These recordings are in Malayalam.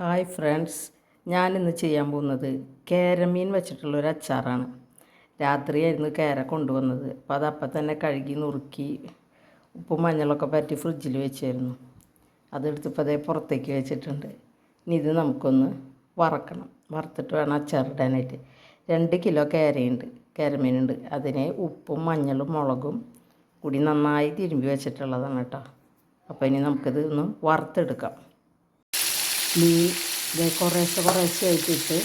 ഹായ് ഫ്രണ്ട്സ്, ഞാനിന്ന് ചെയ്യാൻ പോകുന്നത് കേരമീൻ വെച്ചിട്ടുള്ളൊരു അച്ചാറാണ്. രാത്രിയായിരുന്നു കേര കൊണ്ടുവന്നത്. അപ്പോൾ അതപ്പം തന്നെ കഴുകി നുറുക്കി ഉപ്പും മഞ്ഞളൊക്കെ പറ്റി ഫ്രിഡ്ജിൽ വെച്ചായിരുന്നു. അതെടുത്തിപ്പോൾ അതേ പുറത്തേക്ക് വെച്ചിട്ടുണ്ട്. ഇനി ഇത് നമുക്കൊന്ന് വറക്കണം. വറുത്തിട്ട് വേണം അച്ചാറിടാനായിട്ട്. 2 കിലോ കേരമീനുണ്ട്. അതിനെ ഉപ്പും മഞ്ഞളും മുളകും കൂടി നന്നായി തിരുമ്പി വെച്ചിട്ടുള്ളതാണ് കേട്ടോ. അപ്പോൾ ഇനി നമുക്കിത് ഒന്ന് വറുത്തെടുക്കാം. മീൻ കുറേശ്ശെ ആയിട്ടിട്ട്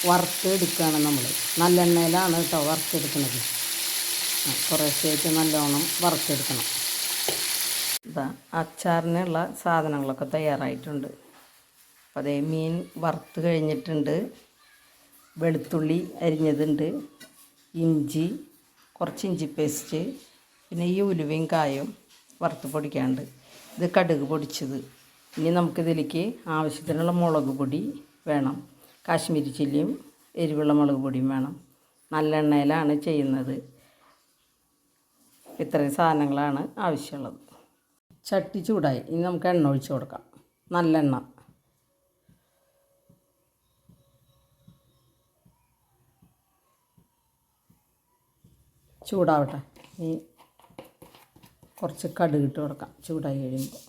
വറുത്തെടുക്കുകയാണ് നമ്മൾ. നല്ലെണ്ണയിലാണ് കേട്ടോ വറുത്തെടുക്കുന്നത്. കുറേശ്ശെ ആയിട്ട് നല്ലോണം വറുത്തെടുക്കണം. ഇതാ അച്ചാറിനുള്ള സാധനങ്ങളൊക്കെ തയ്യാറായിട്ടുണ്ട്. അപ്പോൾ അതേ മീൻ വറുത്ത് കഴിഞ്ഞിട്ടുണ്ട്. വെളുത്തുള്ളി അരിഞ്ഞതുണ്ട്, ഇഞ്ചി, കുറച്ച് ഇഞ്ചി പേസ്റ്റ്, പിന്നെ ഈ ഉലുവയും കായും വറുത്ത് പൊടിക്കാണ്ട്. ഇത് കടുക് പൊടിച്ചത്. ഇനി നമുക്കിതിലേക്ക് ആവശ്യത്തിനുള്ള മുളക് പൊടി വേണം. കാശ്മീരി ചില്ലിയും എരിവുള്ള മുളക് പൊടിയും വേണം. നല്ലെണ്ണയിലാണ് ചെയ്യുന്നത്. ഇത്രയും സാധനങ്ങളാണ് ആവശ്യമുള്ളത്. ചട്ടി ചൂടായി. ഇനി നമുക്ക് എണ്ണ ഒഴിച്ച് കൊടുക്കാം. നല്ലെണ്ണ. ചൂടാവട്ടെ. ഇനി കുറച്ച് കടുക് ഇട്ട് കൊടുക്കാം. ചൂടായി കഴിയുമ്പോൾ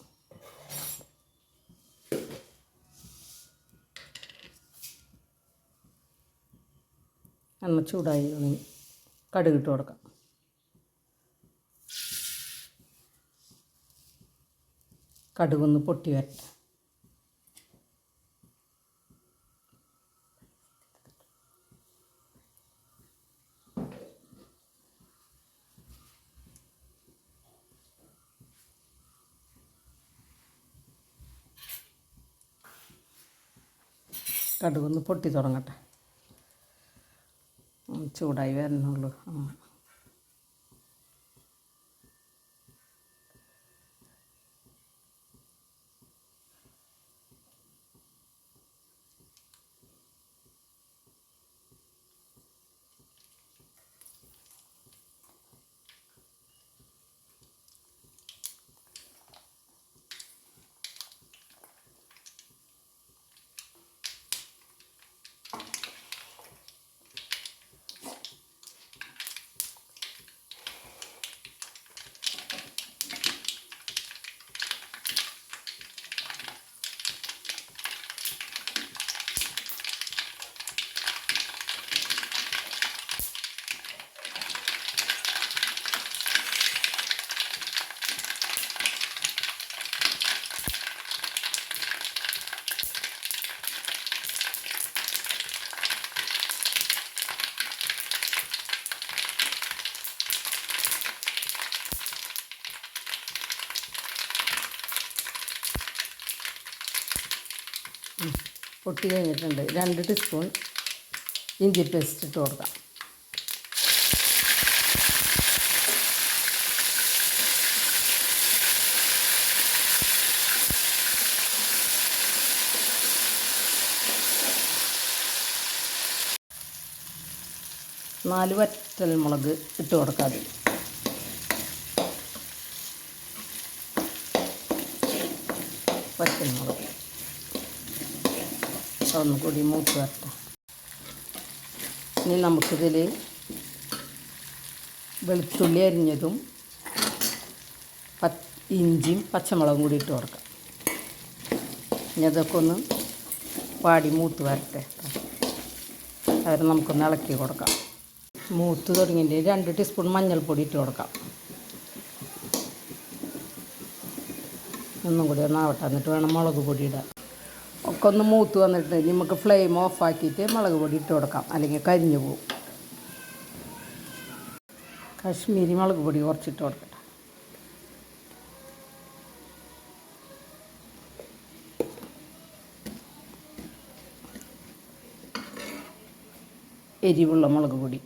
എണ്ണ ചൂടായി കടുക് ഇട്ട് കൊടുക്കാം. കടുകൊന്ന് പൊട്ടി വരട്ടെ. കടുകൊന്ന് പൊട്ടി തുടങ്ങട്ടെ. ചൂടായി വരണുള്ളൂ. പൊട്ടി കഴിഞ്ഞിട്ടുണ്ട്. 2 ടീസ്പൂൺ ഇഞ്ചി പേസ്റ്റ് ഇട്ട് കൊടുക്കാം. നാല് വറ്റൽമുളക് ഇട്ട് കൊടുക്കാം. വറ്റൽമുളക് ഒന്നുകൂടി മൂത്ത് വരട്ടെ. ഇനി നമുക്കിതിൽ വെളുത്തുള്ളി അരിഞ്ഞതും ഇഞ്ചിയും പച്ചമുളകും കൂടി ഇട്ട് കൊടുക്കാം. ഇനി അതൊക്കെ ഒന്ന് പാടി മൂത്ത് വരട്ടെ. അത് നമുക്കൊന്ന് ഇളക്കി കൊടുക്കാം. മൂത്ത് തുടങ്ങിയിട്ട് 2 ടീസ്പൂൺ മഞ്ഞൾപ്പൊടി ഇട്ട് കൊടുക്കാം. ഒന്നും കൂടി ഒന്നാവട്ടെ. എന്നിട്ട് വേണം മുളക് പൊടി ഇടാൻ. ഒക്കെ ഒന്ന് മൂത്ത് വന്നിട്ട് നമുക്ക് ഫ്ലെയിം ഓഫാക്കിയിട്ട് മുളക് പൊടി ഇട്ട് കൊടുക്കാം, അല്ലെങ്കിൽ കരിഞ്ഞു പോകും. കാശ്മീരി മുളക് പൊടി കുറച്ചിട്ട് കൊടുക്കട്ടെ. എരിവുള്ള മുളക് പൊടി.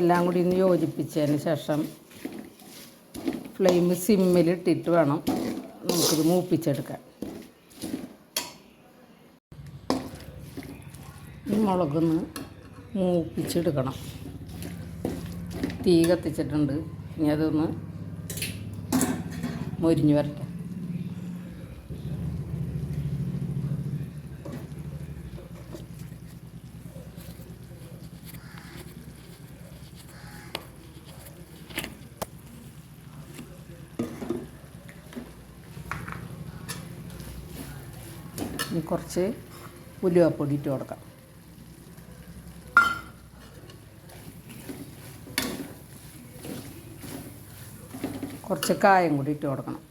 എല്ലാം കൂടി ഒന്ന് യോജിപ്പിച്ചതിന് ശേഷം ഫ്ലെയിം സിമ്മിലിട്ടിട്ട് വേണം നമുക്കിത് മൂപ്പിച്ചെടുക്കാൻ. ഈ മുളകൊന്ന് മൂപ്പിച്ചെടുക്കണം. തീ കത്തിച്ചിട്ടുണ്ട്. ഇനി അതൊന്ന് മൊരിഞ്ഞ് വരട്ടെ. ഇനി കുറച്ച് ഉലുവപ്പൊടി ഇട്ട് കൊടുക്കാം. കുറച്ച് കായം കൂടി ഇട്ട് കൊടുക്കണം.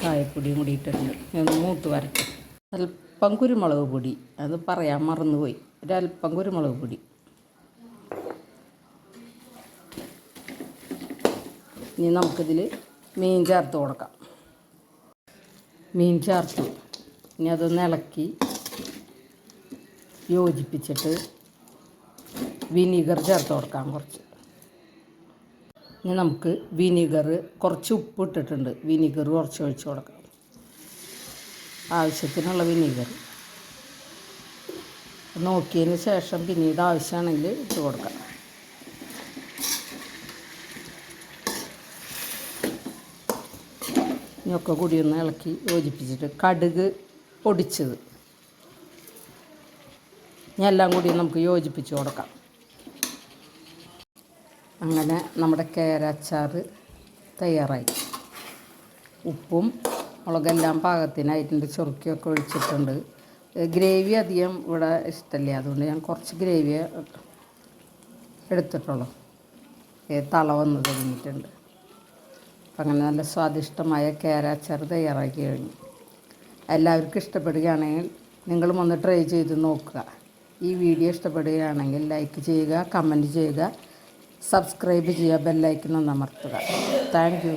കായപ്പൊടിയും കൂടി ഇട്ടിട്ടുണ്ട്. ഒന്ന് മൂത്ത് വരട്ടെ. അല്പം കുരുമുളക് പൊടി, അത് പറയാൻ മറന്നുപോയി, ഒരല്പം കുരുമുളക് പൊടി. ഇനി നമുക്കിതിൽ മീൻ ചേർത്ത് കൊടുക്കാം. മീൻ ചേർത്തു. ഇനി അതൊന്ന് ഇളക്കി യോജിപ്പിച്ചിട്ട് വിനീഗർ ചേർത്ത് കൊടുക്കാം കുറച്ച്. ഇനി നമുക്ക് വിനീഗർ, കുറച്ച് ഉപ്പ് ഇട്ടിട്ടുണ്ട്, വിനീഗർ കുറച്ച് ഒഴിച്ച് കൊടുക്കാം. ആവശ്യത്തിനുള്ള വിനീഗർ നോക്കിയതിന് ശേഷം പിന്നീട് ആവശ്യമാണെങ്കിൽ ഇട്ട് കൊടുക്കാം. ഇനിയൊക്കെ കൂടി ഒന്ന് ഇളക്കി യോജിപ്പിച്ചിട്ട് കടുക് പൊടിച്ചത് ഇനി എല്ലാം കൂടി നമുക്ക് യോജിപ്പിച്ച് കൊടുക്കാം. അങ്ങനെ നമ്മുടെ കേര അച്ചാർ തയ്യാറായി. ഉപ്പും മുളകെല്ലാം പാകത്തിനായിട്ടുണ്ട്. ചൊറുക്കിയൊക്കെ ഒഴിച്ചിട്ടുണ്ട്. ഗ്രേവി അധികം ഇവിടെ ഇഷ്ടമല്ല, അതുകൊണ്ട് ഞാൻ കുറച്ച് ഗ്രേവി എടുത്തിട്ടുള്ളൂ. തള വന്ന് തുടങ്ങിയിട്ടുണ്ട്. അപ്പം അങ്ങനെ നല്ല സ്വാദിഷ്ടമായ കേര അച്ചാർ തയ്യാറാക്കി കഴിഞ്ഞു. എല്ലാവർക്കും ഇഷ്ടപ്പെടുകയാണെങ്കിൽ നിങ്ങളും ഒന്ന് ട്രൈ ചെയ്ത് നോക്കുക. ഈ വീഡിയോ ഇഷ്ടപ്പെടുകയാണെങ്കിൽ ലൈക്ക് ചെയ്യുക, കമൻറ്റ് ചെയ്യുക, സബ്സ്ക്രൈബ് ചെയ്യുക, ബെല്ലൈക്കൺ ഒന്ന് അമർത്തുക. Thank you.